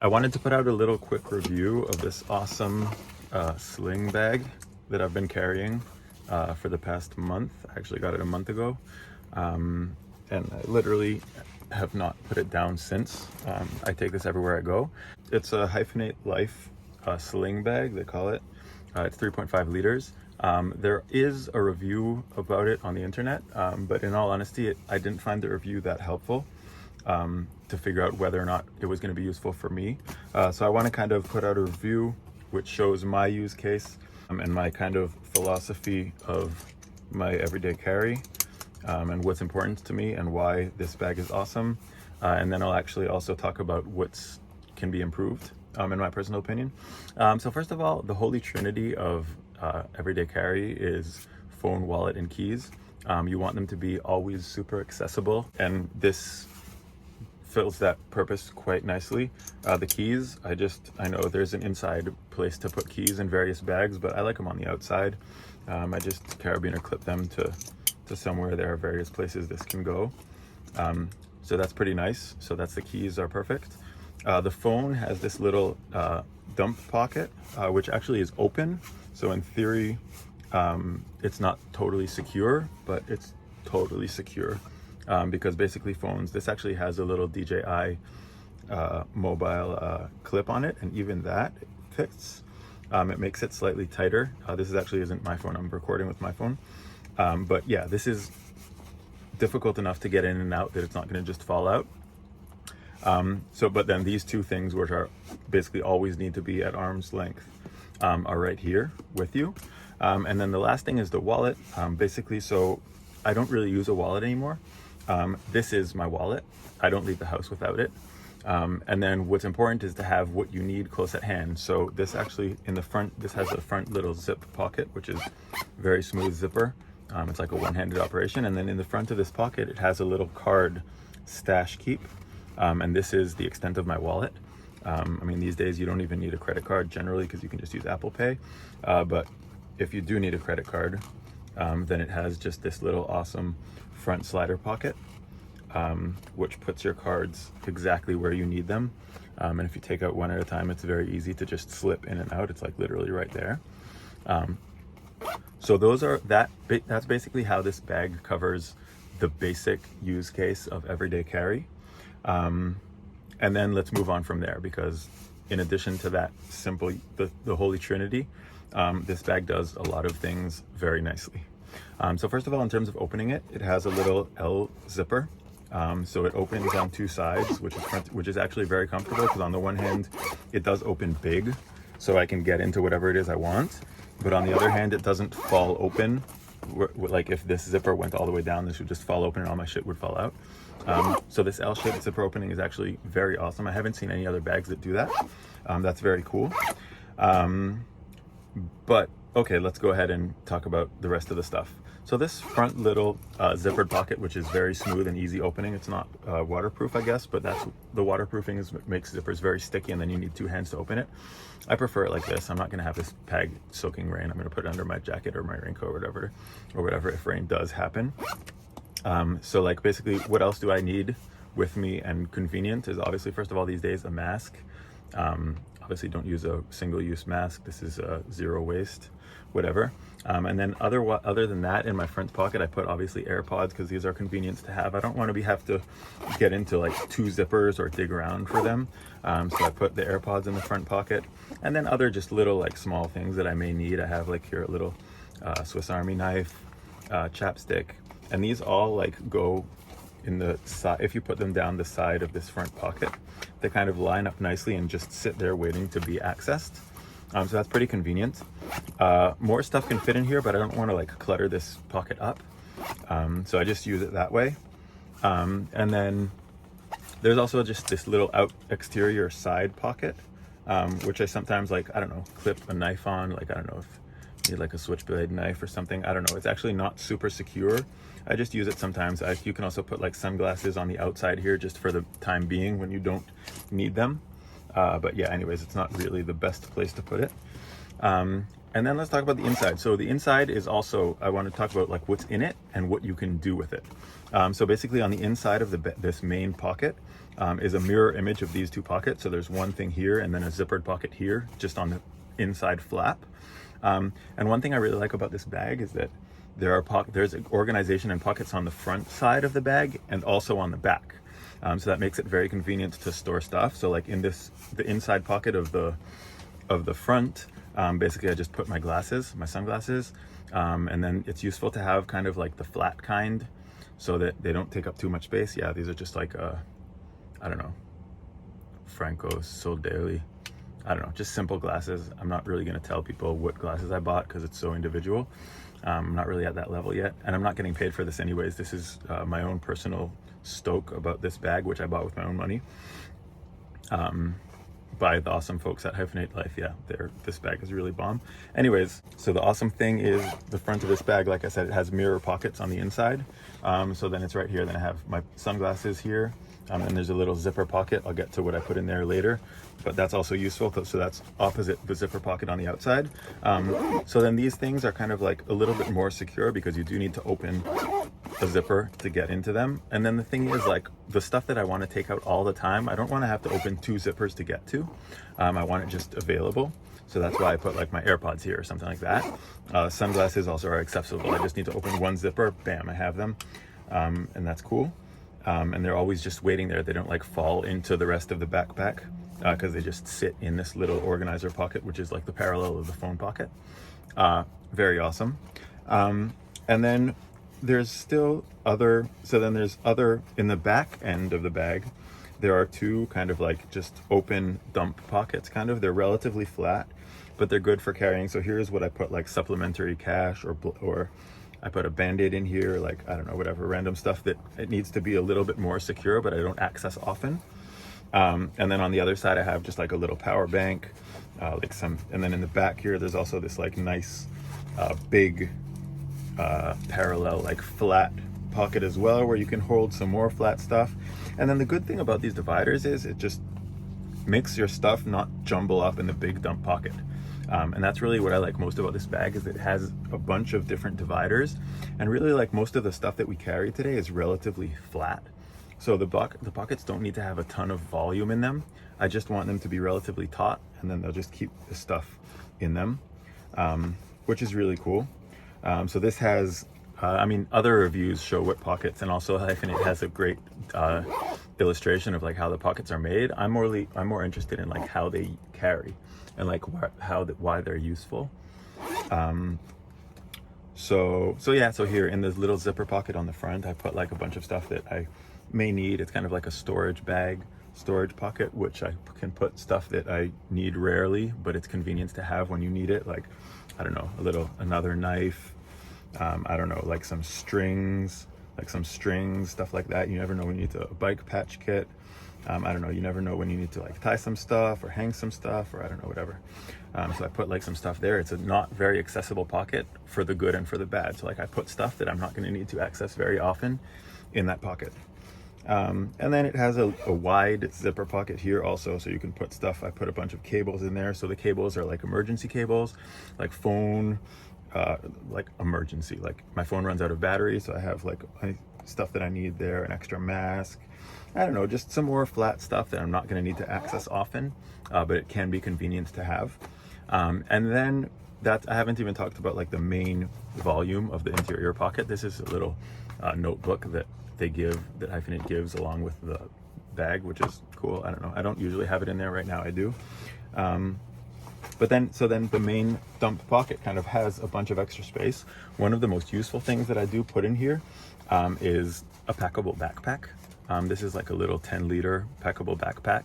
I wanted to put out a little quick review of this awesome sling bag that I've been carrying for the past month. I actually got it a month ago, and I literally have not put it down since. I take this everywhere I go. It's a HYPHENATE Life sling bag, they call it. It's 3.5 liters. There is a review about it on the internet, but in all honesty, I didn't find the review that helpful to figure out whether or not it was going to be useful for me. So I want to kind of put out a review which shows my use case and my kind of philosophy of my everyday carry, and what's important to me and why this bag is awesome. And then I'll actually also talk about what's can be improved in my personal opinion. So first of all, the holy trinity of everyday carry is phone, wallet, and keys. You want them to be always super accessible, and this fills that purpose quite nicely. The keys, I know there's an inside place to put keys in various bags, but I like them on the outside. I just carabiner clip them to somewhere. There are various places this can go. So that's pretty nice. So that's the keys are perfect. The phone has this little dump pocket, which actually is open. So in theory, it's not totally secure, but it's totally secure. Because basically phones, this actually has a little DJI mobile clip on it, and even that fits. It makes it slightly tighter. This actually isn't my phone, I'm recording with my phone. But yeah, this is difficult enough to get in and out that it's not going to just fall out. But then these two things, which are basically always need to be at arm's length, are right here with you. And then the last thing is the wallet. Basically, so I don't really use a wallet anymore. This is my wallet. I don't leave the house without it. And then what's important is to have what you need close at hand. So this actually in the front, this has a front little zip pocket, which is very smooth zipper. It's like a one-handed operation. And then in the front of this pocket, it has a little card stash keep. And this is the extent of my wallet. I mean, these days you don't even need a credit card generally because you can just use Apple Pay. But if you do need a credit card, then it has just this little awesome front slider pocket, which puts your cards exactly where you need them. And if you take out one at a time, it's very easy to just slip in and out. It's like literally right there. So that's basically how this bag covers the basic use case of everyday carry. And then let's move on from there, because in addition to that simple, the holy trinity, this bag does a lot of things very nicely. So first of all, in terms of opening it, it has a little L zipper. So it opens on two sides, which is actually very comfortable, because on the one hand, it does open big, so I can get into whatever it is I want. But on the other hand, it doesn't fall open. Like if this zipper went all the way down, this would just fall open and all my shit would fall out. So this L-shaped zipper opening is actually very awesome. I haven't seen any other bags that do that. That's very cool. But okay, let's go ahead and talk about the rest of the stuff. So this front little zippered pocket, which is very smooth and easy opening. It's not waterproof, I guess, but that's the waterproofing makes zippers very sticky, and then you need two hands to open it. I prefer it like this. I'm not going to have this bag soaking rain. I'm going to put it under my jacket or my raincoat or whatever if rain does happen. So like basically, what else do I need with me and convenient is obviously, first of all, these days, a mask. Obviously don't use a single-use mask. This is zero waste, whatever. And then other than that, in my front pocket, I put obviously AirPods, because these are convenient to have. I don't want to have to get into like two zippers or dig around for them. So I put the AirPods in the front pocket, and then other just little like small things that I may need. I have like here a little Swiss Army knife, chapstick, and these all like go in the side. If you put them down the side of this front pocket, they kind of line up nicely and just sit there waiting to be accessed. So that's pretty convenient. More stuff can fit in here, but I don't want to like clutter this pocket up. So I just use it that way. And then there's also just this little exterior side pocket, which I sometimes like, I don't know, clip a knife on. Like, I don't know if you need like a switchblade knife or something. I don't know. It's actually not super secure. I just use it sometimes. You can also put like sunglasses on the outside here just for the time being when you don't need them. But yeah, anyways, it's not really the best place to put it. And then let's talk about the inside. So the inside is also, I want to talk about like what's in it and what you can do with it. So basically on the inside of this main pocket is a mirror image of these two pockets. So there's one thing here and then a zippered pocket here, just on the inside flap. And one thing I really like about this bag is that there's organization and pockets on the front side of the bag and also on the back. So that makes it very convenient to store stuff. So like in the inside pocket of the front, basically I just put my sunglasses, and then it's useful to have kind of like the flat kind so that they don't take up too much space. Yeah, these are just like, I don't know, Franco Soldeli. I don't know, just simple glasses. I'm not really gonna tell people what glasses I bought because it's so individual. I'm not really at that level yet, and I'm not getting paid for this anyways. This is my own personal stoke about this bag, which I bought with my own money. By the awesome folks at HYPHENATE Life. Yeah, this bag is really bomb. Anyways, so the awesome thing is the front of this bag, like I said, it has mirror pockets on the inside. So then it's right here. Then I have my sunglasses here, and there's a little zipper pocket. I'll get to what I put in there later, but that's also useful. So that's opposite the zipper pocket on the outside. So then these things are kind of like a little bit more secure because you do need to open a zipper to get into them. And then the thing is, like, the stuff that I want to take out all the time, I don't want to have to open two zippers to get to. I want it just available. So that's why I put like my AirPods here or something like that. Sunglasses also are accessible. I just need to open one zipper, bam, I have them. And that's cool. And they're always just waiting there. They don't like fall into the rest of the backpack because they just sit in this little organizer pocket, which is like the parallel of the phone pocket. Very awesome. And then there's still other, in the back end of the bag, there are two kind of like just open dump pockets, kind of. They're relatively flat, but they're good for carrying. So here's what I put, like supplementary cash, or I put a Band-Aid in here, like, I don't know, whatever, random stuff that it needs to be a little bit more secure, but I don't access often. And then on the other side, I have just like a little power bank, and then in the back here, there's also this like nice, big, parallel, like flat pocket as well, where you can hold some more flat stuff. And then the good thing about these dividers is it just makes your stuff not jumble up in the big dump pocket. And that's really what I like most about this bag, is it has a bunch of different dividers, and really, like, most of the stuff that we carry today is relatively flat. So the pockets don't need to have a ton of volume in them. I just want them to be relatively taut, and then they'll just keep the stuff in them, which is really cool. So this has, other reviews show what pockets, and also HYPHENATE has a great illustration of like how the pockets are made. I'm more interested in like how they carry and like why they're useful. So here in this little zipper pocket on the front, I put like a bunch of stuff that I may need. It's kind of like a storage pocket, which I can put stuff that I need rarely, but it's convenient to have when you need it. Like, I don't know, another knife, I don't know, like some strings, stuff like that. You never know when you need a bike patch kit. I don't know, you never know when you need to like tie some stuff or hang some stuff, or I don't know, whatever. So I put like some stuff there. It's a not very accessible pocket for the good and for the bad. So like I put stuff that I'm not going to need to access very often in that pocket. And then it has a wide zipper pocket here also, so you can put stuff. I put a bunch of cables in there. So the cables are like emergency cables, like phone, like emergency, like my phone runs out of battery, so I have like stuff that I need there, an extra mask, I don't know, just some more flat stuff that I'm not going to need to access often, but it can be convenient to have. And then I haven't even talked about like the main volume of the interior pocket. This is a little notebook that HYPHENATE gives along with the bag, which is cool. I don't know, I don't usually have it in there. Right now I do. So then the main dump pocket kind of has a bunch of extra space. One of the most useful things that I do put in here is a packable backpack. This is like a little 10-liter packable backpack.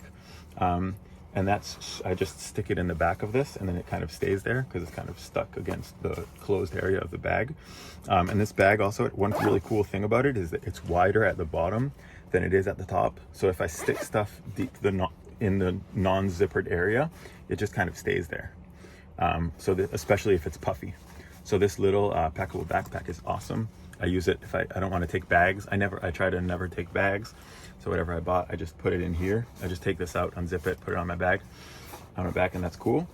And I just stick it in the back of this, and then it kind of stays there because it's kind of stuck against the closed area of the bag. And this bag also, one really cool thing about it is that it's wider at the bottom than it is at the top. So if I stick stuff in the non-zippered area, it just kind of stays there. Especially if it's puffy. So this little packable backpack is awesome. I use it if I don't want to take bags. I try to never take bags. So whatever I bought, I just put it in here. I just take this out, unzip it, put it on my back, and that's cool.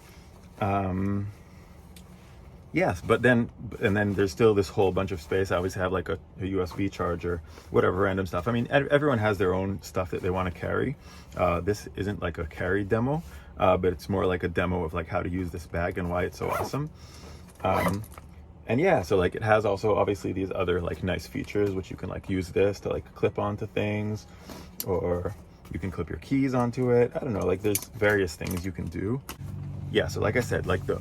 Yes, but then there's still this whole bunch of space. I always have like a USB charger, whatever random stuff. I mean, everyone has their own stuff that they want to carry. This isn't like a carry demo, but it's more like a demo of like how to use this bag and why it's so awesome. And yeah, so like it has also obviously these other like nice features, which you can like use this to like clip onto things, or you can clip your keys onto it. I don't know, like there's various things you can do. Yeah, so like I said, like the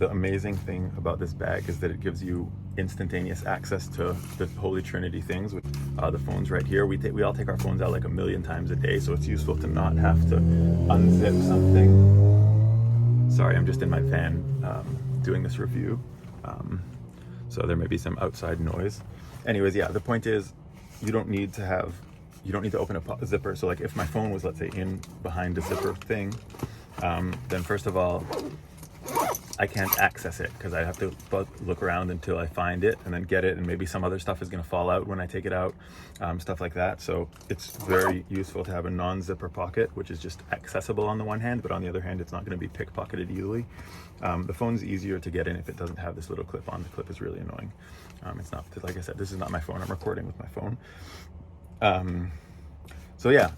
amazing thing about this bag is that it gives you instantaneous access to the holy trinity things. With the phones right here, we all take our phones out like a million times a day, so it's useful to not have to unzip something. Sorry, I'm just in my van doing this review, so there may be some outside noise. Anyways, yeah, the point is you don't need to open a zipper. So like if my phone was, let's say, in behind a zipper thing, then first of all, I can't access it because I have to look around until I find it and then get it, and maybe some other stuff is going to fall out when I take it out, stuff like that. So it's very useful to have a non-zipper pocket, which is just accessible on the one hand, but on the other hand, it's not going to be pickpocketed easily. The phone's easier to get in if it doesn't have this little clip on. The clip is really annoying. It's not, like I said, this is not my phone. I'm recording with my phone. So yeah,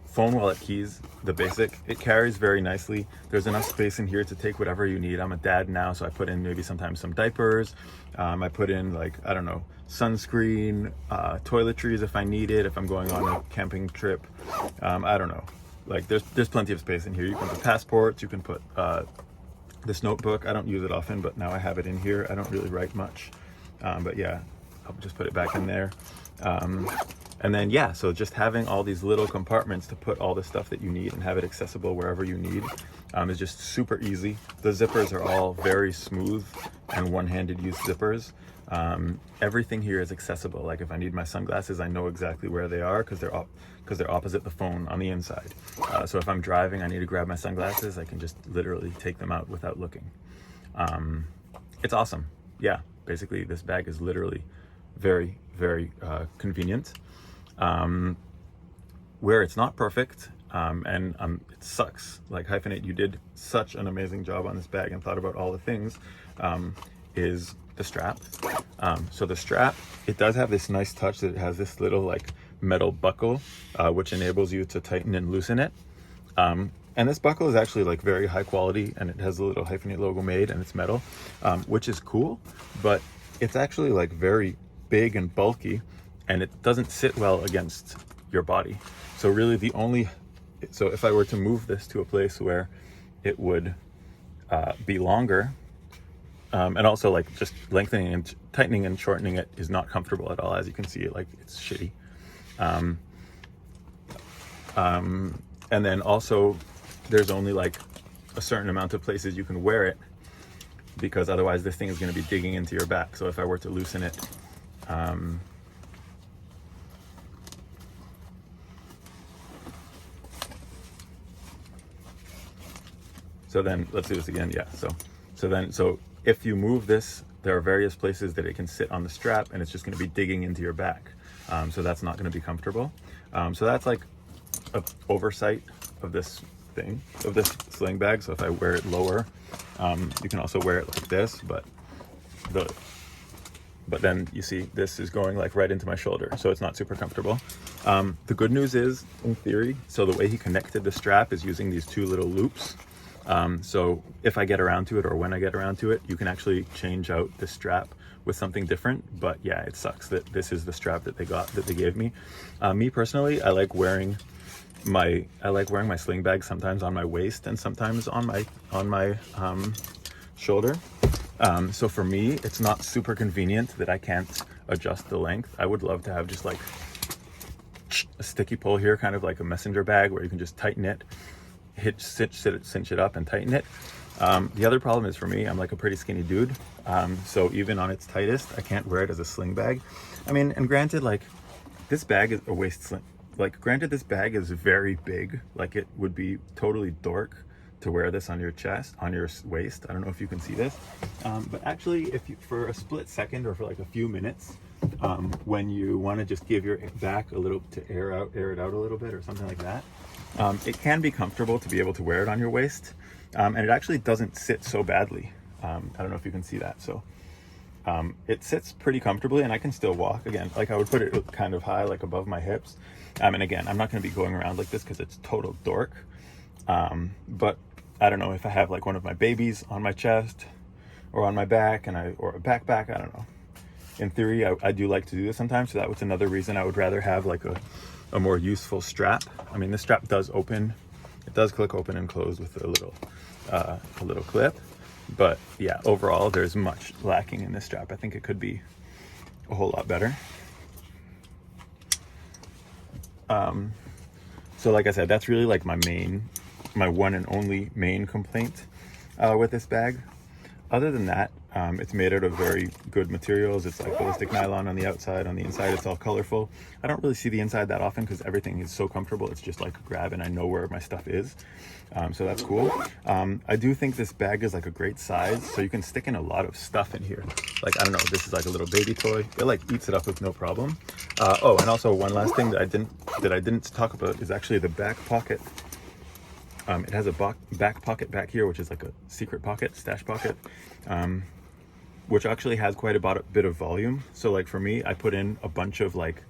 phone, wallet, keys, the basic. It carries very nicely. There's enough space in here to take whatever you need. I'm a dad now, so I put in maybe sometimes some diapers. I put in like, I don't know, sunscreen, toiletries if I need it, if I'm going on a camping trip. I don't know. Like there's plenty of space in here. You can put passports, you can put this notebook. I don't use it often, but now I have it in here. I don't really write much. But yeah, I'll just put it back in there. And then, yeah, so just having all these little compartments to put all the stuff that you need and have it accessible wherever you need is just super easy. The zippers are all very smooth and one-handed use zippers. Everything here is accessible. Like if I need my sunglasses, I know exactly where they are because they're opposite the phone on the inside. So if I'm driving, I need to grab my sunglasses, I can just literally take them out without looking. It's awesome. Yeah, basically this bag is literally very, very convenient. Where it's not perfect, and it sucks. Like Hyphenate, you did such an amazing job on this bag and thought about all the things, is the strap. So the strap, it does have this nice touch that it has this little like metal buckle, which enables you to tighten and loosen it. And this buckle is actually like very high quality, and it has a little Hyphenate logo made, and it's metal, which is cool, but it's actually like very big and bulky, and it doesn't sit well against your body. So really so if I were to move this to a place where it would be longer, and also like just lengthening and tightening and shortening it is not comfortable at all. As you can see, like it's shitty. And then also there's only like a certain amount of places you can wear it, because otherwise this thing is going to be digging into your back. So if I were to loosen it, so then let's do this again. Yeah. So if you move this, there are various places that it can sit on the strap, and it's just going to be digging into your back. So that's not going to be comfortable. So that's like an oversight of this thing, of this sling bag. So if I wear it lower, you can also wear it like this, but then you see this is going like right into my shoulder, so it's not super comfortable. The good news is, in theory, so the way he connected the strap is using these two little loops. So if I get around to it, or when I get around to it, you can actually change out the strap with something different. But yeah, it sucks that this is the strap that they gave me. Me personally, I like wearing my sling bag sometimes on my waist and sometimes on my shoulder. So for me, it's not super convenient that I can't adjust the length. I would love to have just like a sticky pull here, kind of like a messenger bag, where you can just tighten it, cinch it up and tighten it. The other problem is, for me, I'm like a pretty skinny dude. So even on its tightest, I can't wear it as a sling bag. I mean, and granted, like this bag is a waist sling. Like granted, this bag is very big. Like it would be totally dork to wear this on your chest, on your waist. I don't know if you can see this, but actually, if you, for a split second or for like a few minutes, when you want to just give your back a little, to air it out a little bit or something like that, it can be comfortable to be able to wear it on your waist, and it actually doesn't sit so badly. I don't know if you can see that. So it sits pretty comfortably, and I can still walk. Again, like I would put it kind of high, like above my hips. And again, I'm not going to be going around like this because it's total dork. But I don't know if I have like one of my babies on my chest or on my back, or a backpack, I don't know. In theory, I do like to do this sometimes. So that was another reason I would rather have like a more useful strap. I mean, this strap does open. It does click open and close with a little clip. But yeah, overall, there's much lacking in this strap. I think it could be a whole lot better. So like I said, that's really like my one and only main complaint with this bag. Other than that, it's made out of very good materials. It's like ballistic nylon on the outside. On the inside, it's all colorful. I don't really see the inside that often because everything is so comfortable. It's just like a grab and I know where my stuff is. So that's cool. I do think this bag is like a great size. So you can stick in a lot of stuff in here. Like, I don't know, this is like a little baby toy. It like eats it up with no problem. Oh, and also one last thing that I didn't talk about is actually the back pocket. It has a back pocket back here, which is like a secret pocket, stash pocket, which actually has quite a bit of volume. So like for me, I put in a bunch of like,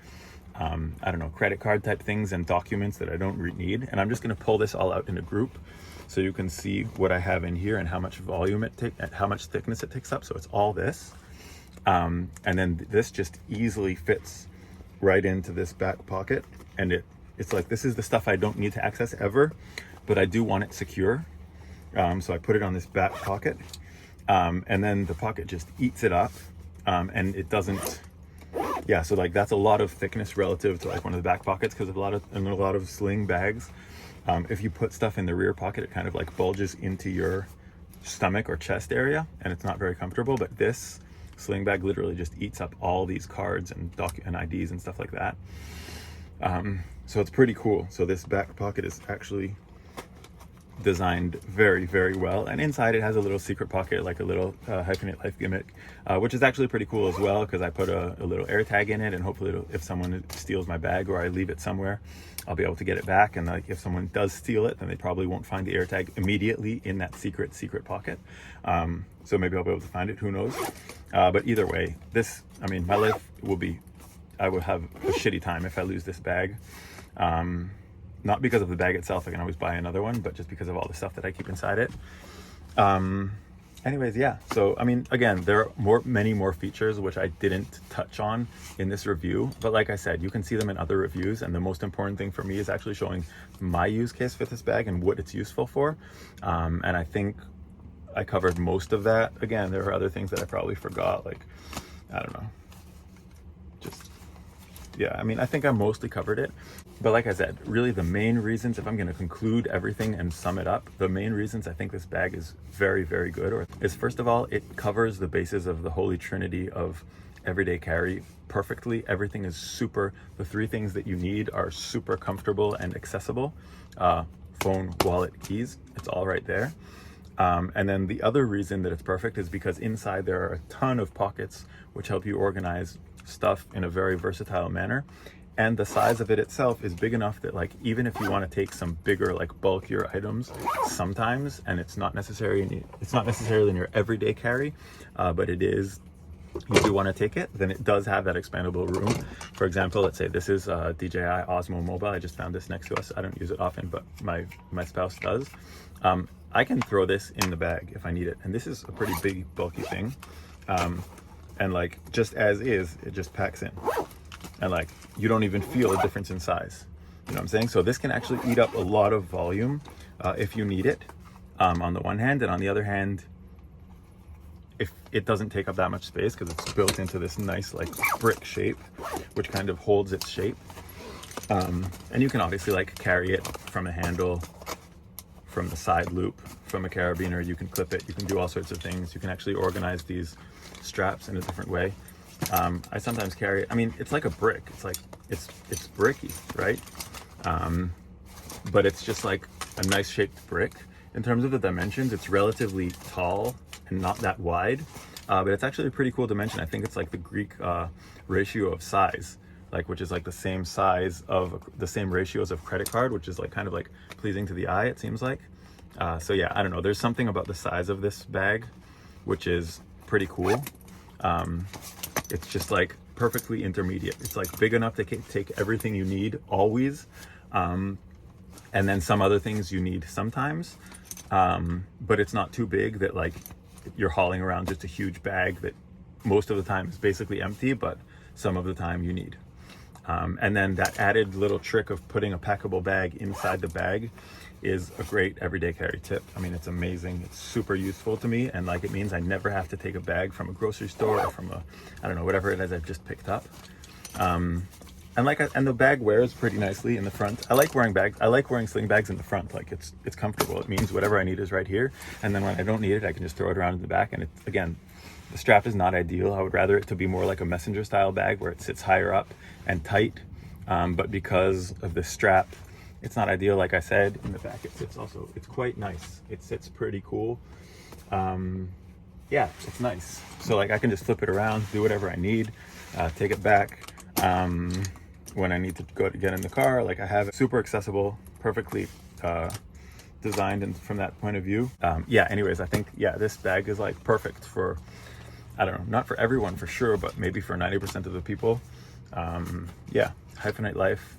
I don't know, credit card type things and documents that I don't need. And I'm just going to pull this all out in a group so you can see what I have in here and how much volume how much thickness it takes up. So it's all this. And then this just easily fits right into this back pocket. And it's like, this is the stuff I don't need to access ever, but I do want it secure. So I put it on this back pocket, and then the pocket just eats it up, and it doesn't, yeah, so like that's a lot of thickness relative to like one of the back pockets, because in a lot of sling bags, if you put stuff in the rear pocket, it kind of like bulges into your stomach or chest area, and it's not very comfortable. But this sling bag literally just eats up all these cards and IDs and stuff like that. So it's pretty cool. So this back pocket is actually designed very, very well, and inside it has a little secret pocket, like a little HYPHENATE Life gimmick, which is actually pretty cool as well, because I put a little air tag in it, and hopefully if someone steals my bag or I leave it somewhere, I'll be able to get it back. And like if someone does steal it, then they probably won't find the air tag immediately in that secret pocket. So maybe I'll be able to find it, who knows. But either way, I mean, my life I will have a shitty time if I lose this bag. Not because of the bag itself, I can always buy another one, but just because of all the stuff that I keep inside it. Anyways, yeah. So, I mean, again, there are many more features which I didn't touch on in this review. But like I said, you can see them in other reviews. And the most important thing for me is actually showing my use case with this bag and what it's useful for. And I think I covered most of that. Again, there are other things that I probably forgot. Like, I don't know. Yeah, I mean, I think I mostly covered it. But like I said, really the main reasons, if I'm going to conclude everything and sum it up, the main reasons I think this bag is very, very good is, first of all, it covers the bases of the holy trinity of everyday carry perfectly. Everything is the three things that you need are super comfortable and accessible. Phone, wallet, keys, it's all right there. And then the other reason that it's perfect is because inside there are a ton of pockets which help you organize stuff in a very versatile manner. And the size of it itself is big enough that, like, even if you want to take some bigger, like bulkier items sometimes, and it's not necessarily in your everyday carry, but you do want to take it, then it does have that expandable room. For example, let's say this is DJI Osmo Mobile. I just found this next to us. I don't use it often, but my spouse does. I can throw this in the bag if I need it. And this is a pretty big, bulky thing. And like, just as is, it just packs in. And like, you don't even feel a difference in size. You know what I'm saying? So this can actually eat up a lot of volume if you need it, on the one hand. And on the other hand, if it doesn't take up that much space, because it's built into this nice like brick shape, which kind of holds its shape. And you can obviously like carry it from a handle, from the side loop, from a carabiner. You can clip it, you can do all sorts of things. You can actually organize these straps in a different way. I sometimes carry it. I mean, it's like a brick. It's like, it's bricky, right? But it's just like a nice shaped brick. In terms of the dimensions, it's relatively tall and not that wide, but it's actually a pretty cool dimension. I think it's like the Greek ratio of size, like, which is like the same size of the same ratios of credit card, which is like kind of like pleasing to the eye, it seems like. So yeah, I don't know. There's something about the size of this bag which is pretty cool. It's just like perfectly intermediate. It's like big enough to take everything you need always, and then some other things you need sometimes, but it's not too big that like you're hauling around just a huge bag that most of the time is basically empty, but some of the time you need. And then that added little trick of putting a packable bag inside the bag is a great everyday carry tip. I mean, it's amazing. It's super useful to me, and like it means I never have to take a bag from a grocery store or from a, I don't know, whatever it is I've just picked up. And the bag wears pretty nicely in the front. I like wearing bags. I like wearing sling bags in the front. Like it's comfortable. It means whatever I need is right here, and then when I don't need it, I can just throw it around in the back. And it's, again, the strap is not ideal. I would rather it to be more like a messenger style bag where it sits higher up and tight. But because of the strap, it's not ideal. Like I said, in the back it sits also, it's quite nice. It sits pretty cool. Yeah, it's nice. So like I can just flip it around, do whatever I need, take it back when I need to go to get in the car. Like I have it super accessible, perfectly designed, and from that point of view. Yeah, anyways, I think, yeah, this bag is like perfect for, I don't know, not for everyone for sure, but maybe for 90% of the people. Yeah, HYPHENATE Life,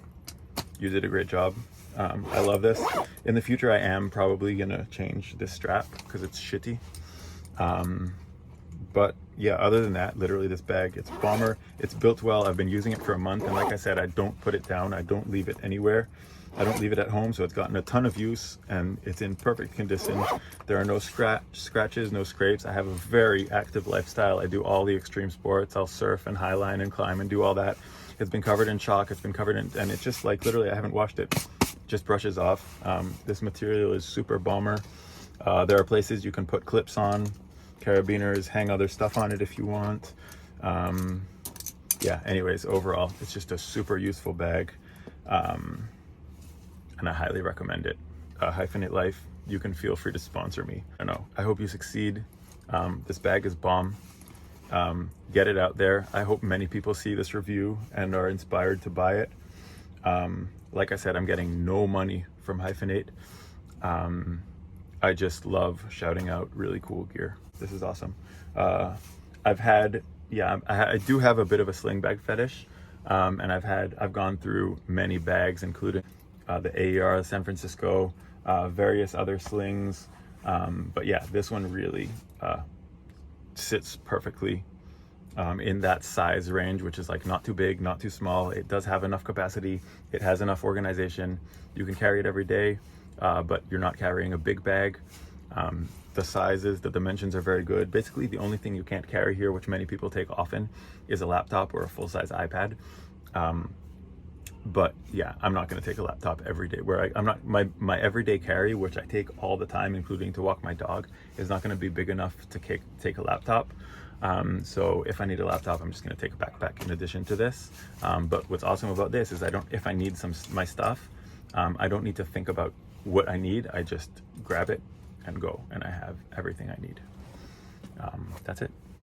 you did a great job. I love this. In the future, I am probably gonna change this strap because it's shitty. But yeah, other than that, literally this bag, it's bomber. It's built well. I've been using it for a month, and like I said, I don't put it down. I don't leave it anywhere. I don't leave it at home, so it's gotten a ton of use, and it's in perfect condition. There are no scratches, no scrapes. I have a very active lifestyle. I do all the extreme sports. I'll surf and highline and climb and do all that. It's been covered in chalk. It's been covered in, and it's just like literally, I haven't washed it. Just brushes off. This material is super bomber. There are places you can put clips on, carabiners, hang other stuff on it if you want. Yeah, anyways, overall, it's just a super useful bag. And I highly recommend it. HYPHENATE Life, you can feel free to sponsor me. I know. I hope you succeed. This bag is bomb. Get it out there. I hope many people see this review and are inspired to buy it. Like I said, I'm getting no money from HYPHENATE. I just love shouting out really cool gear. This is awesome. I've had, yeah, I do have a bit of a sling bag fetish. And I've gone through many bags, including the AER, San Francisco, various other slings. But yeah, this one really sits perfectly in that size range, which is like not too big, not too small. It does have enough capacity. It has enough organization. You can carry it every day, but you're not carrying a big bag. The sizes, the dimensions are very good. Basically, the only thing you can't carry here, which many people take often, is a laptop or a full-size iPad. But yeah, I'm not going to take a laptop every day. I'm not, my everyday carry, which I take all the time, including to walk my dog, is not going to be big enough to take a laptop. So if I need a laptop, I'm just going to take a backpack in addition to this. But what's awesome about this is if I need my stuff, I don't need to think about what I need. I just grab it and go, and I have everything I need. That's it.